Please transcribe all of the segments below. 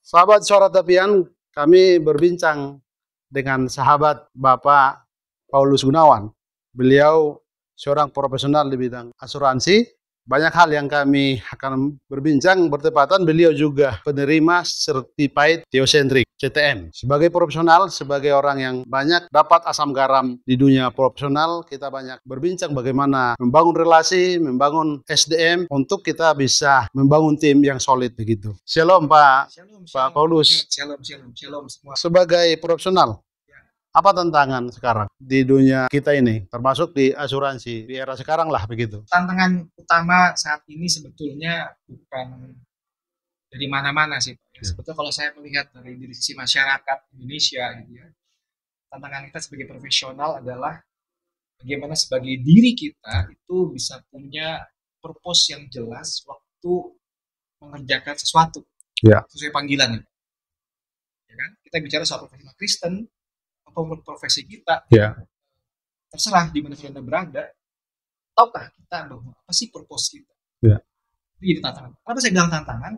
Sahabat Suara Tepian, kami berbincang dengan sahabat Bapak Paulus Gunawan. Beliau seorang profesional di bidang asuransi. Banyak hal yang kami akan berbincang bertepatan. Beliau juga penerima Certified Theocentric CTM. Sebagai profesional, sebagai orang yang banyak dapat asam garam di dunia profesional, kita banyak berbincang bagaimana membangun relasi, membangun SDM untuk kita bisa membangun tim yang solid begitu. Shalom Pak. Shalom, Pak shalom. Paulus. Shalom semua. Sebagai profesional, apa tantangan sekarang di dunia kita ini, termasuk di asuransi di era sekarang lah begitu? Tantangan utama saat ini sebetulnya bukan dari mana-mana sih, Pak. Sebetulnya kalau saya melihat dari sisi masyarakat Indonesia, gitu ya, tantangan kita sebagai profesional adalah bagaimana sebagai diri kita itu bisa punya purpose yang jelas waktu mengerjakan sesuatu sesuai panggilan, ya kan? Kita bicara soal profesi Kristen, apapun profesi kita, terserah di mana kita berada, tahukah kita bahwa apa sih purpose kita? Itu jadi tantangan. Kenapa saya bilang tantangan?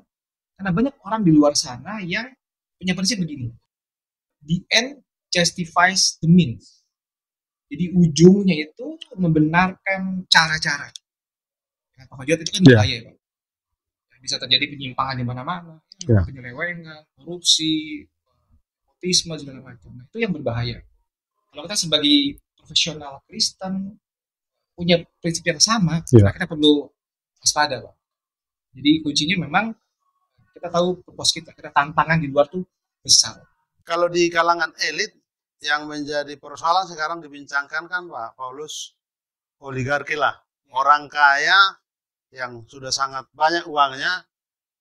Karena banyak orang di luar sana yang punya prinsip begini: the end justifies the means. Jadi ujungnya itu membenarkan cara-cara. Pak Hajat itu kan bahaya, Pak. Bisa terjadi penyimpangan di mana-mana, penyelewengan, korupsi, nepotisme segala macam. Nah, itu yang berbahaya. Kalau kita sebagai profesional Kristen punya prinsip yang sama, kita perlu waspada, Pak. Jadi kuncinya memang kita tahu purpose kita tantangan di luar tuh besar. Kalau di kalangan elit yang menjadi persoalan sekarang dibincangkan kan Pak Paulus, oligarki lah. Orang kaya yang sudah sangat banyak uangnya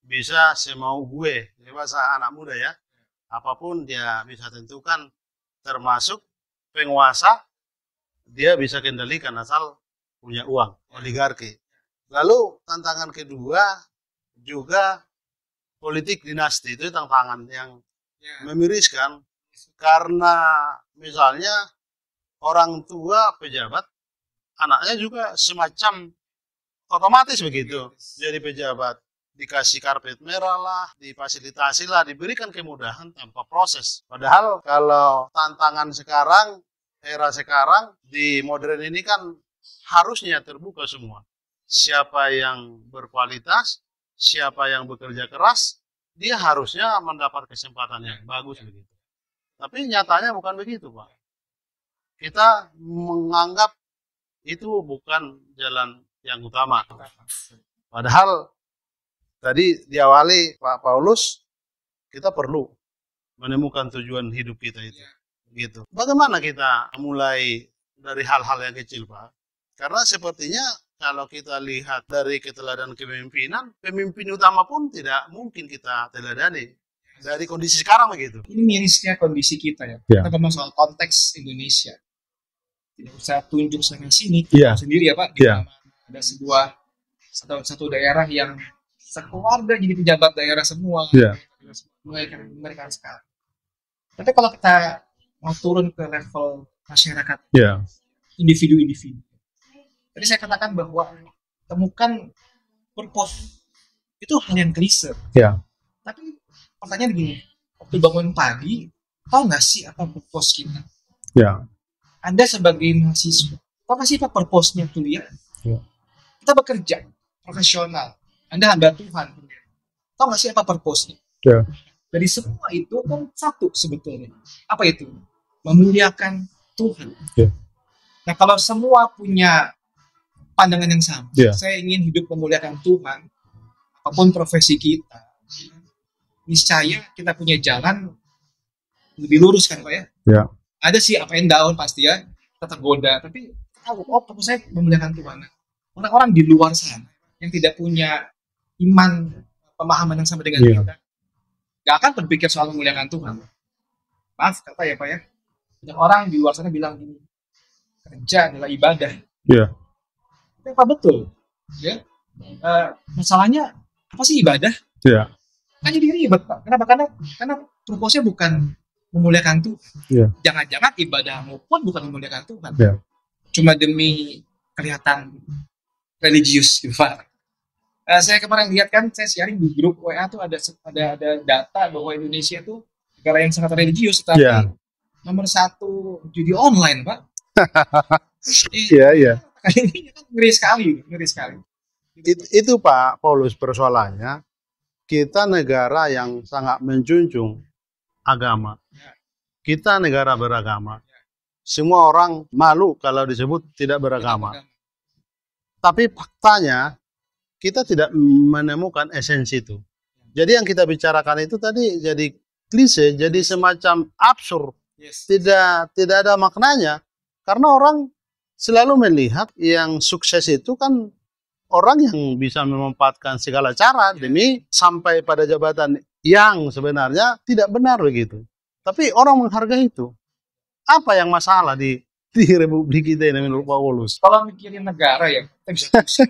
bisa semau gue, ini bahasa anak muda ya. Apapun dia bisa tentukan, termasuk penguasa, dia bisa kendalikan asal punya uang, oligarki. Lalu tantangan kedua juga politik dinasti, itu tantangan yang memiriskan, karena misalnya orang tua pejabat, anaknya juga semacam otomatis begitu jadi pejabat, dikasih karpet merah lah, difasilitasi lah, diberikan kemudahan tanpa proses. Padahal kalau tantangan sekarang, era sekarang di modern ini kan harusnya terbuka semua. Siapa yang berkualitas, siapa yang bekerja keras, dia harusnya mendapat kesempatan yang bagus begitu. Tapi nyatanya bukan begitu, Pak. Kita menganggap itu bukan jalan yang utama. Padahal tadi diawali Pak Paulus, kita perlu menemukan tujuan hidup kita itu. Gitu. Bagaimana kita mulai dari hal-hal yang kecil, Pak? Karena sepertinya kalau kita lihat dari keteladanan kepemimpinan, pemimpin utama pun tidak mungkin kita teladani dari kondisi sekarang begitu. Ini mirisnya kondisi kita ya. Kita ngomong soal konteks Indonesia. Tidak usah tunjuk sana sini, sendiri ya Pak. Ada satu daerah yang sekeluarga jadi pejabat daerah semua. Mereka sekarang. Tapi kalau kita mau turun ke level masyarakat, individu-individu. Tadi saya katakan bahwa temukan purpose itu hal yang klise. Tapi pertanyaan begini, waktu bangun pagi, tahu nggak sih apa purpose kita? Anda sebagai mahasiswa, tahu nggak sih apa purpose-nya kuliah? Kita bekerja profesional, Anda hamba Tuhan, tahu nggak sih apa purpose-nya? Dari semua itu kan satu sebetulnya. Apa itu? Memuliakan Tuhan. Nah, kalau semua punya pandangan yang sama, saya ingin hidup memuliakan Tuhan, apapun profesi kita, niscaya kita punya jalan lebih lurus kan Pak ya? Ada sih apa yang down pasti ya, kita tergoda, tapi tahu, fokus saya memuliakan Tuhan. Orang-orang di luar sana yang tidak punya iman, pemahaman yang sama dengan kita, gak akan berpikir soal memuliakan Tuhan. Maaf kata ya Pak ya, banyak orang di luar sana bilang gini, kerja adalah ibadah. Tapi apa betul? Masalahnya apa sih ibadah? Kan jadi ribet Pak. Kenapa? Karena purpose-nya bukan memuliakan Tuhan. Jangan-jangan ibadahmu pun bukan memuliakan Tuhan. Cuma demi kelihatan religius gitu Pak. Saya kemarin lihat kan, saya sharing di grup WA tuh ada data bahwa Indonesia tuh negara yang sangat religius, tapi nomor 1 judi online, Pak. Iya. Ini kan ngeri sekali. Itu Pak Paulus persoalannya. Kita negara yang sangat menjunjung agama. Kita negara beragama. Semua orang malu kalau disebut tidak beragama. Tapi faktanya kita tidak menemukan esensi itu. Jadi yang kita bicarakan itu tadi jadi klise, jadi semacam absurd. Tidak ada maknanya. Karena orang selalu melihat yang sukses itu kan orang yang bisa memanfaatkan segala cara demi sampai pada jabatan yang sebenarnya tidak benar begitu. Tapi orang menghargai itu. Apa yang masalah di Republik kita ini menurut Pak Paulus? Kalau mikirin negara ya, kita bisa pusing.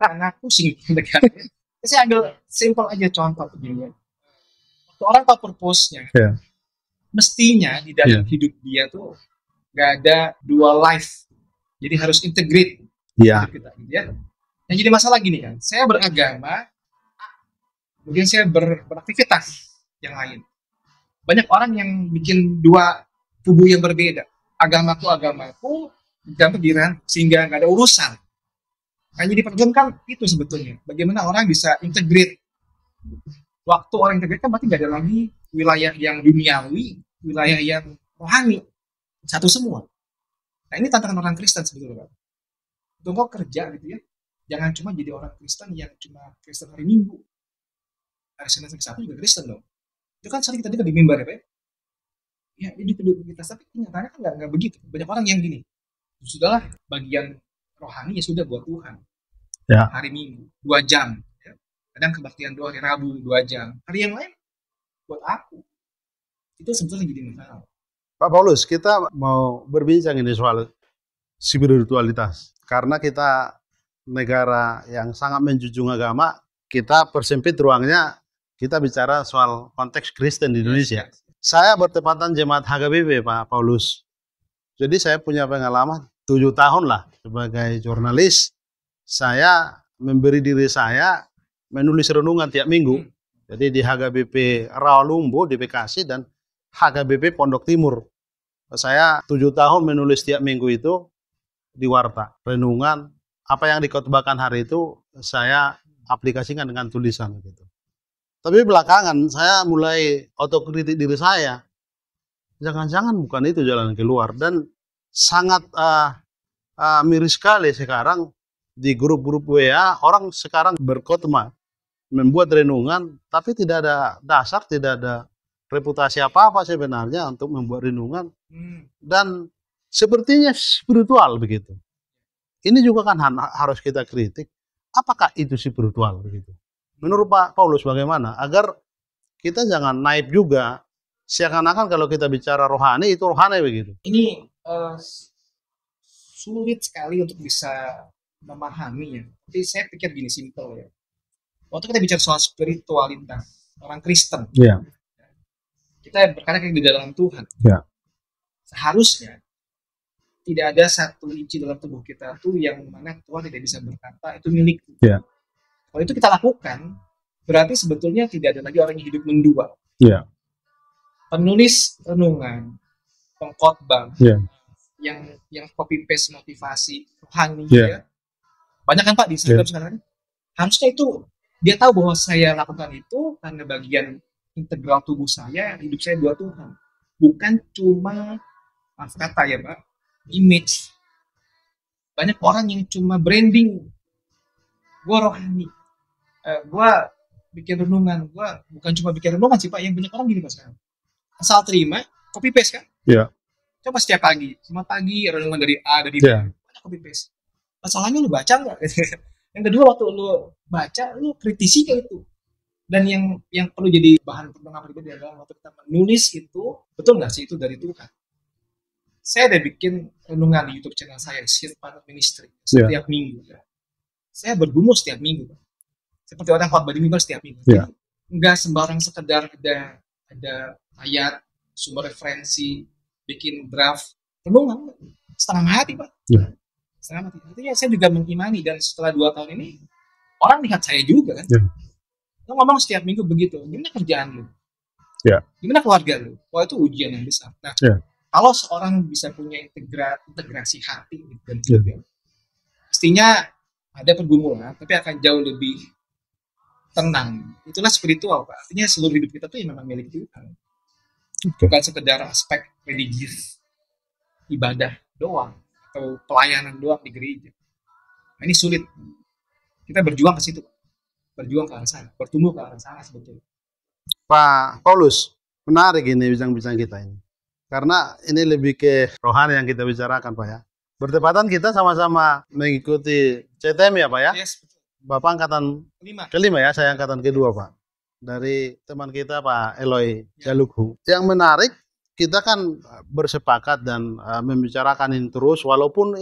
Karena pusing negara. Saya ambil simpel aja contoh begini. Waktu orang tahu purpose-nya, mestinya di dalam hidup dia tuh gak ada dual life. Jadi harus integrate hidup kita, gitu ya. Yang jadi masalah gini kan, saya beragama, kemudian saya beraktivitas yang lain. Banyak orang yang bikin dua kubu yang berbeda. Agamaku, sehingga nggak ada urusan. Yang jadi problem kan itu sebetulnya. Bagaimana orang bisa integrate. Waktu orang integrate kan berarti nggak ada lagi wilayah yang duniawi, wilayah yang rohani. Satu semua. Nah ini tantangan orang Kristen sebetulnya. Untuk kau kerja gitu ya, jangan cuma jadi orang Kristen yang cuma Kristen hari Minggu. Hari Senin sampai Sabtu juga Kristen dong. Itu kan sering kita dengar di mimbar ya Pak. Ya ini kita, tapi kenyataannya kan nggak begitu. Banyak orang yang gini, sudahlah bagian rohani ya sudah buat Tuhan. Hari Minggu 2 jam, ya. Kadang kebaktian 2 hari Rabu 2 jam. Hari yang lain buat aku. Itu sebetulnya jadi masalah. Pak Paulus, kita mau berbincang ini soal spiritualitas. Karena kita negara yang sangat menjunjung agama, kita persempit ruangnya, kita bicara soal konteks Kristen di Indonesia. Saya bertepatan jemaat HKBP, Pak Paulus. Jadi saya punya pengalaman 7 tahun lah sebagai jurnalis. Saya memberi diri saya menulis renungan tiap minggu. Jadi di HKBP Rawalumbu di Bekasi dan HKBP Pondok Timur. Saya 7 tahun menulis tiap minggu itu di Warta. Renungan, apa yang dikotbahkan hari itu saya aplikasikan dengan tulisan gitu. Tapi belakangan saya mulai otokritik diri saya. Jangan-jangan bukan itu jalan keluar. Dan sangat miris sekali sekarang di grup-grup WA orang sekarang berkhotbah membuat renungan, tapi tidak ada dasar, tidak ada reputasi apa-apa sebenarnya untuk membuat renungan. Dan sepertinya spiritual begitu. Ini juga kan harus kita kritik. Apakah itu spiritual begitu? Menurut Pak Paulus bagaimana? Agar kita jangan naib juga. Seakan-akan kalau kita bicara rohani, itu rohani begitu. Ini sulit sekali untuk bisa memahami ya. Tapi saya pikir gini, simpel ya. Waktu kita bicara soal spiritualitas, orang Kristen. Kita berkata di dalam Tuhan. Seharusnya tidak ada satu inci dalam tubuh kita tuh yang mana Tuhan tidak bisa berkata itu milik. Kalau itu kita lakukan, berarti sebetulnya tidak ada lagi orang yang hidup mendua. Penulis renungan, pengkhotbah, yang copy paste motivasi rohani, ya. Banyak kan Pak di Instagram sekarang. Harusnya itu dia tahu bahwa saya lakukan itu karena bagian integral tubuh saya, hidup saya buat Tuhan. Bukan cuma kata ya Pak, image. Banyak orang yang cuma branding. Gue rohani. Gue bikin renungan. Gue bukan cuma bikin renungan sih Pak. Yang banyak orang gini Pak sekarang. Asal terima, copy paste kan? Coba setiap pagi. Cuma pagi renungan dari A, dari B. Copy paste. Masalahnya lu baca nggak? Yang kedua waktu lu baca, lu kritisi kayak itu. Dan yang perlu jadi bahan pertimbangan pribadi adalah waktu kita menulis itu, betul nggak sih itu dari Tuhan? Saya udah bikin renungan di YouTube channel saya, Seed Partner Ministry, setiap minggu. Ya. Saya bergumul setiap minggu. Seperti orang khotbah di mimbar setiap minggu. Jadi, nggak sembarang sekedar ada ayat, sumber referensi, bikin draft, renungan. Setengah mati, Pak. Setengah mati. Artinya saya juga mengimani, dan setelah 2 tahun ini, orang lihat saya juga kan. Lo ngomong setiap minggu begitu, gimana kerjaan lu? Gimana keluarga lu? Wah, itu ujian yang besar. Nah, kalau seorang bisa punya integrasi hati dan juga, pastinya ada pergumulan, tapi akan jauh lebih tenang. Itulah spiritual, Pak. Artinya seluruh hidup kita tuh yang memang milik Tuhan. Bukan sekedar aspek religius, ibadah doang, atau pelayanan doang di gereja. Nah, ini sulit. Kita berjuang ke situ, Pak. Berjuang ke arah sana, bertumbuh ke arah sana sebetulnya. Pak Paulus, menarik ini bincang-bincang kita ini. Karena ini lebih ke rohani yang kita bicarakan, Pak ya. Bertepatan kita sama-sama mengikuti CTM ya, Pak ya? Yes, betul. Bapak angkatan kelima ya, saya angkatan kedua, Pak. Dari teman kita, Pak Eloy Jalukhu. Yang menarik, kita kan bersepakat dan membicarakan ini terus, walaupun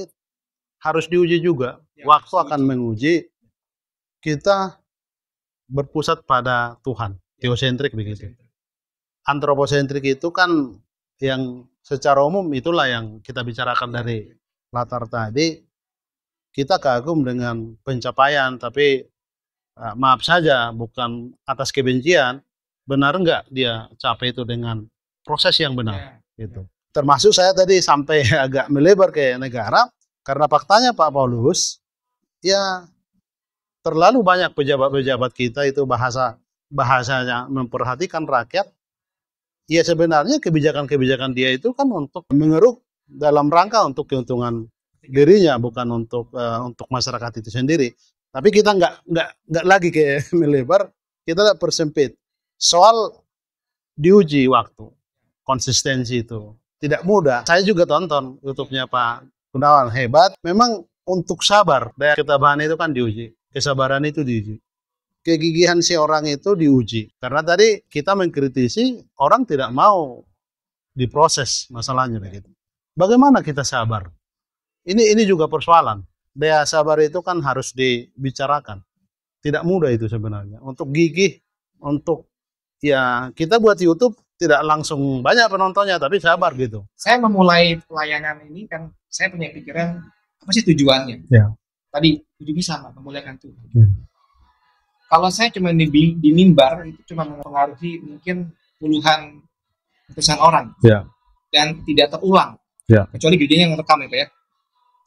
harus diuji juga. Waktu akan menguji, kita berpusat pada Tuhan. Teosentrik begitu. Antroposentrik itu kan yang secara umum itulah yang kita bicarakan dari latar tadi. Kita kagum dengan pencapaian, tapi maaf saja bukan atas kebencian. Benar enggak dia capai itu dengan proses yang benar gitu. Termasuk saya tadi sampai agak melebar ke negara karena faktanya Pak Paulus ya terlalu banyak pejabat-pejabat kita itu bahasanya memperhatikan rakyat. Ya sebenarnya kebijakan-kebijakan dia itu kan untuk mengeruk dalam rangka untuk keuntungan dirinya, bukan untuk masyarakat itu sendiri. Tapi kita nggak lagi ke melebar, kita persempit. Soal diuji waktu, konsistensi itu tidak mudah. Saya juga tonton YouTube-nya Pak Gunawan, hebat. Memang untuk sabar, daya ketabahan itu kan diuji, kesabaran itu diuji. Kegigihan si orang itu diuji. Karena tadi kita mengkritisi orang tidak mau diproses masalahnya begitu. Bagaimana kita sabar? Ini juga persoalan. Daya sabar itu kan harus dibicarakan. Tidak mudah itu sebenarnya. Untuk gigih, untuk ya kita buat YouTube tidak langsung banyak penontonnya, tapi sabar gitu. Saya memulai pelayanan ini kan saya punya pikiran apa sih tujuannya? Tadi tujuannya sama, memuliakan Tuhan. Kalau saya cuma di mimbar itu cuma mempengaruhi mungkin puluhan ratusan orang dan tidak terulang kecuali gerejanya yang rekam ya Pak ya.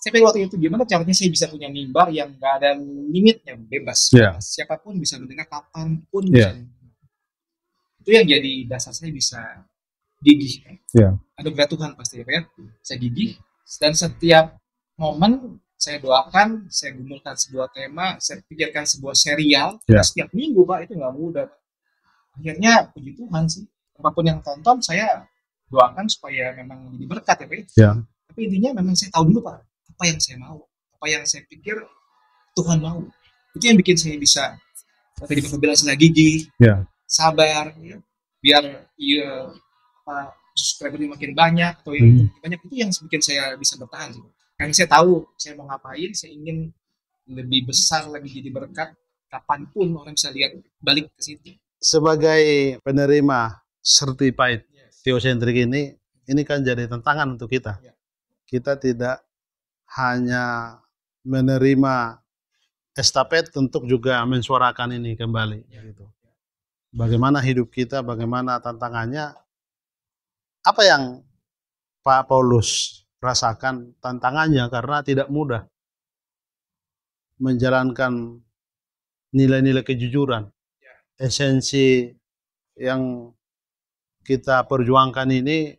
Saya pikir waktu itu gimana caranya saya bisa punya mimbar yang nggak ada limitnya, bebas. Siapapun bisa mendengar kapanpun bisa. Itu yang jadi dasar saya bisa gigih. Anugerah Tuhan pasti ya Pak ya. Saya gigih dan setiap momen saya doakan, saya gumulkan sebuah tema, saya pikirkan sebuah serial. Setiap minggu Pak, itu nggak mudah. Akhirnya puji Tuhan sih, apapun yang tonton saya doakan supaya memang jadi berkat ya Pak. Tapi intinya memang saya tahu dulu Pak, apa yang saya mau, apa yang saya pikir Tuhan mau. Itu yang bikin saya bisa tadi Bapak bilang saya gigih, sabar, ya. Biar subscriber makin banyak atau yang banyak, itu yang bikin saya bisa bertahan sih. Karena saya tahu saya mau ngapain, saya ingin lebih besar lagi jadi berkat, kapanpun orang bisa lihat balik ke situ. Sebagai penerima certified teosentrik ini kan jadi tantangan untuk kita. Kita tidak hanya menerima estafet untuk juga mensuarakan ini kembali. Gitu. Bagaimana hidup kita, bagaimana tantangannya, apa yang Pak Paulus rasakan tantangannya karena tidak mudah menjalankan nilai-nilai kejujuran. Esensi yang kita perjuangkan ini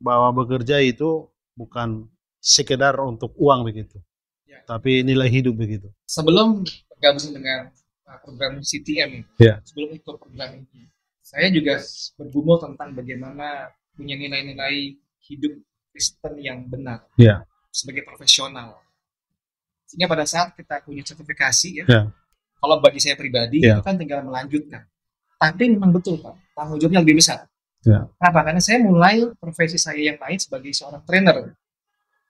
bahwa bekerja itu bukan sekedar untuk uang begitu, tapi nilai hidup begitu. Sebelum bergabung dengan program CTM, sebelum ikut program ini, saya juga bergumul tentang bagaimana punya nilai-nilai hidup Kristen yang benar sebagai profesional. Sehingga pada saat kita punya sertifikasi kalau bagi saya pribadi itu kan tinggal melanjutkan. Tapi memang betul Pak, tanggung jawabnya lebih besar. Kenapa? Karena saya mulai profesi saya yang lain sebagai seorang trainer.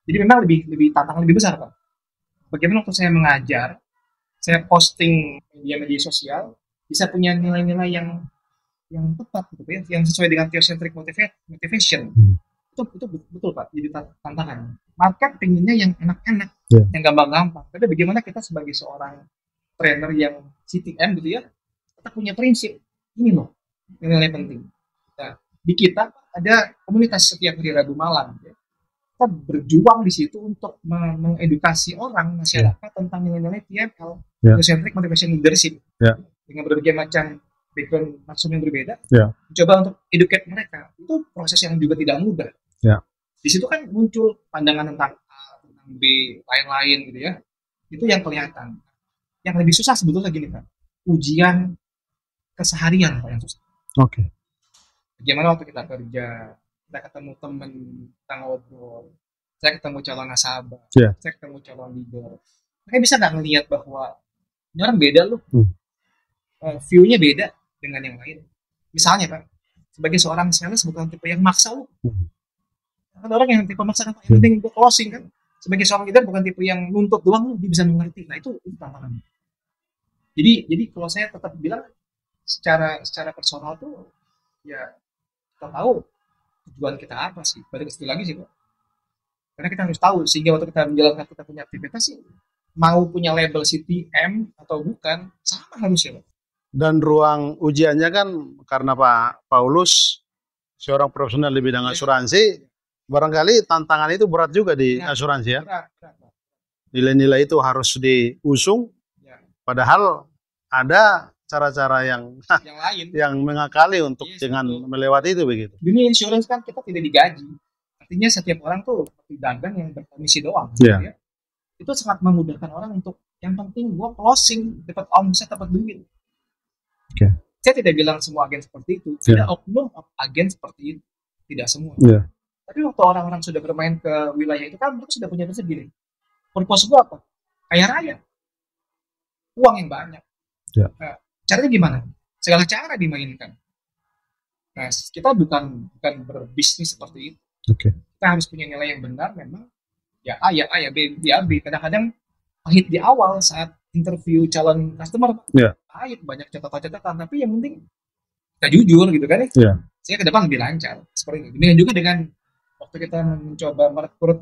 Jadi memang lebih tantangan lebih besar Pak. Bagaimana waktu saya mengajar, saya posting media sosial bisa punya nilai-nilai yang tepat gitu ya, yang sesuai dengan theocentric motivation. Itu betul Pak, jadi tantangan. Market pengennya yang enak-enak, yang gampang-gampang. Tapi bagaimana kita sebagai seorang trainer yang CTM gitu ya, kita punya prinsip ini loh, nilai penting. Nah, di kita ada komunitas setiap hari Rabu malam. Ya. Kita berjuang di situ untuk mengedukasi orang masyarakat tentang nilai-nilai TML, Centric Motivation Leadership, dengan berbagai macam background maksud yang berbeda. Coba untuk educate mereka. Itu proses yang juga tidak mudah. Di situ kan muncul pandangan tentang A, tentang B, lain-lain gitu ya. Itu yang kelihatan. Yang lebih susah sebetulnya gini Pak, ujian keseharian Pak yang susah. Bagaimana waktu kita kerja, kita ketemu teman, kita ngobrol, saya ketemu calon nasabah, saya ketemu calon leader. Mereka bisa nggak ngelihat bahwa ini orang beda loh, view-nya beda dengan yang lain. Misalnya Pak, sebagai seorang sales bukan tipe yang maksa loh. Ada orang yang tipe maksa, yang penting gue closing kan. Sebagai seorang leader bukan tipe yang nuntut doang, dia bisa mengerti. Nah itu tantangan. Jadi kalau saya tetap bilang secara personal tuh ya kita tahu tujuan kita apa sih. Balik ke lagi sih Pak. Karena kita harus tahu sehingga waktu kita menjalankan kita punya aktivitas sih mau punya label CTM atau bukan sama harusnya Pak. Dan ruang ujiannya kan karena Pak Paulus seorang profesional di bidang asuransi, barangkali tantangan itu berat juga di asuransi ya. Nilai-nilai itu harus diusung, padahal ada cara-cara yang lain yang mengakali untuk dengan melewati itu begitu. Dunia insurance kan kita tidak digaji, artinya setiap orang tuh seperti dagang yang berkomisi doang. Ya. Itu sangat memudahkan orang untuk yang penting gua closing, dapat omset, dapat duit. Saya tidak bilang semua agen seperti itu, tidak oknum agen seperti itu, tidak semua. Tapi waktu orang-orang sudah bermain ke wilayah itu kan mereka sudah punya prinsip gini. Purpose gua apa? Kaya raya, uang yang banyak. Nah, caranya gimana? Segala cara dimainkan. Nah, kita bukan berbisnis seperti itu. Kita harus punya nilai yang benar memang. Ya A, ya B, ya B. Kadang-kadang pahit di awal saat interview calon customer. Pahit, banyak catatan-catatan. Tapi yang penting kita jujur gitu kan ya. Sehingga ke depan lebih lancar. Seperti itu. Dengan juga dengan waktu kita mencoba merekrut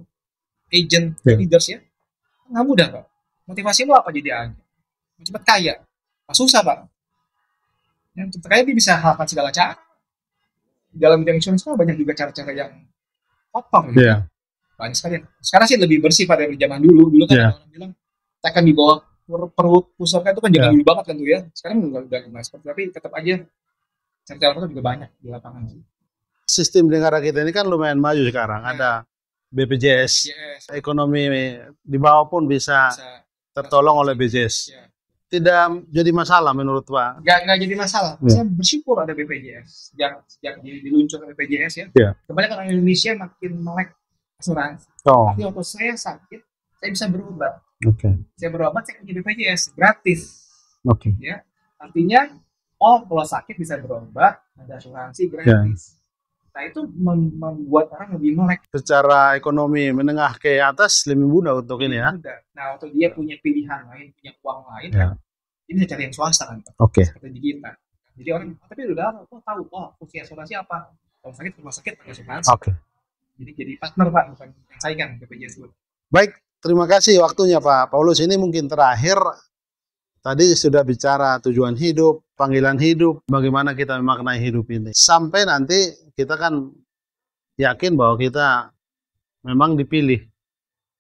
agent leaders ya. Nggak mudah Pak. Motivasi lo apa jadi agen? Cepat kaya. Susah Pak. Yang cepat kaya dia bisa hafal segala cara. Dalam bidang insurance kan banyak juga cara-cara yang kotor gitu. Banyak sekali. Sekarang sih lebih bersih pada zaman dulu. Dulu kan orang bilang tekan di bawah perut pusarnya itu kan jadi dulu banget kan tuh ya. Sekarang udah seperti tapi tetap aja cara-cara itu juga banyak di lapangan sih. Sistem di negara kita ini kan lumayan maju sekarang. Ada BPJS, ekonomi di bawah pun bisa tertolong oleh BPJS. Tidak jadi masalah menurut Pak? Nggak jadi masalah. Saya bersyukur ada BPJS. Sejak diluncurkan BPJS ya. Kebanyakan orang Indonesia makin melek asuransi. Tapi waktu saya sakit, saya bisa berobat. Saya berobat, saya punya BPJS gratis. Ya, artinya, kalau sakit bisa berobat, ada asuransi gratis. Nah itu membuat orang lebih melek. Secara ekonomi menengah ke atas lebih mudah untuk ini ya. Nah waktu dia punya pilihan lain, punya uang lain kan, dia bisa cari yang swasta kan. Seperti di kita. Jadi orang, tapi udah tahu, fungsi asuransi apa? Kalau sakit rumah sakit pakai asuransi. Jadi partner Pak, bukan yang saingan BPJS. Baik, terima kasih waktunya Pak Paulus. Ini mungkin terakhir. Tadi sudah bicara tujuan hidup, panggilan hidup, bagaimana kita memaknai hidup ini. Sampai nanti kita kan yakin bahwa kita memang dipilih.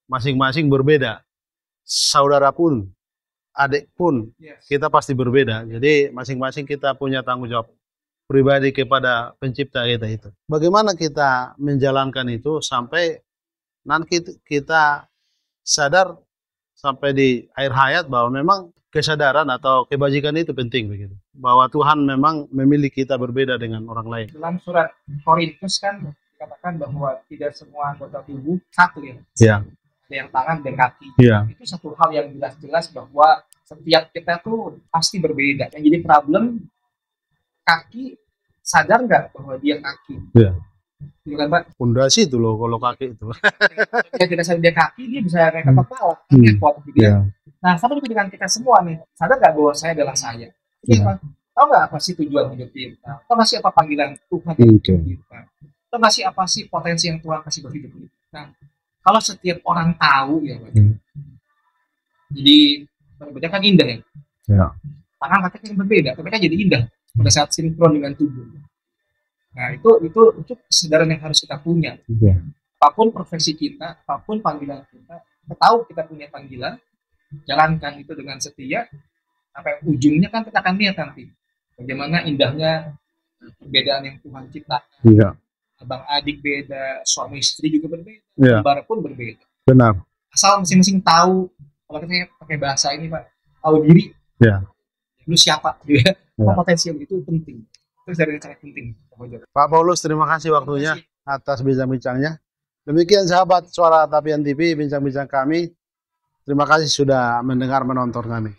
Masing-masing berbeda. Saudara pun, adik pun, kita pasti berbeda. Jadi masing-masing kita punya tanggung jawab pribadi kepada pencipta kita itu. Bagaimana kita menjalankan itu sampai nanti kita sadar sampai di akhir hayat bahwa memang kesadaran atau kebajikan itu penting begitu. Bahwa Tuhan memang memilih kita berbeda dengan orang lain. Dalam surat Korintus kan dikatakan bahwa tidak semua anggota tubuh satu ya. Ada yang tangan dan kaki. Itu satu hal yang jelas-jelas bahwa setiap kita tuh pasti berbeda. Yang jadi problem kaki sadar nggak bahwa dia kaki? Gitu kan Pak? Pondasi itu loh kalau kaki itu. Dia tidak sadar dia kaki, dia bisa naik kepala, repot gitu ya. Nah, sama juga dengan kita semua nih. Sadar nggak bahwa saya adalah saya? Tahu nggak apa sih tujuan hidup kita? Tahu nggak sih apa panggilan Tuhan hidup kita? Tahu nggak sih apa sih potensi yang Tuhan kasih buat hidup kita? Nah, kalau setiap orang tahu ya Pak. Jadi berbeda kan indah ya. Ya. Tangan kaki yang berbeda, tapi kan jadi indah pada saat sinkron dengan tubuh. Nah, itu kesadaran yang harus kita punya. Ya. Apapun profesi kita, apapun panggilan kita tahu kita punya panggilan, jalankan itu dengan setia, sampai ujungnya kan kita akan lihat nanti bagaimana indahnya perbedaan yang Tuhan ciptakan. Iya. Abang adik beda, suami istri juga berbeda, Iya. kembar pun berbeda. Benar. Asal masing-masing tahu, kalau kita pakai bahasa ini Pak, tahu diri. Iya. Lu siapa? Ya. Kompetensi itu penting. Itu dari cara penting. Pak Paulus, terima kasih waktunya atas bincang-bincangnya. Demikian sahabat Suara Tapian TV, bincang-bincang kami. Terima kasih sudah mendengar menonton kami.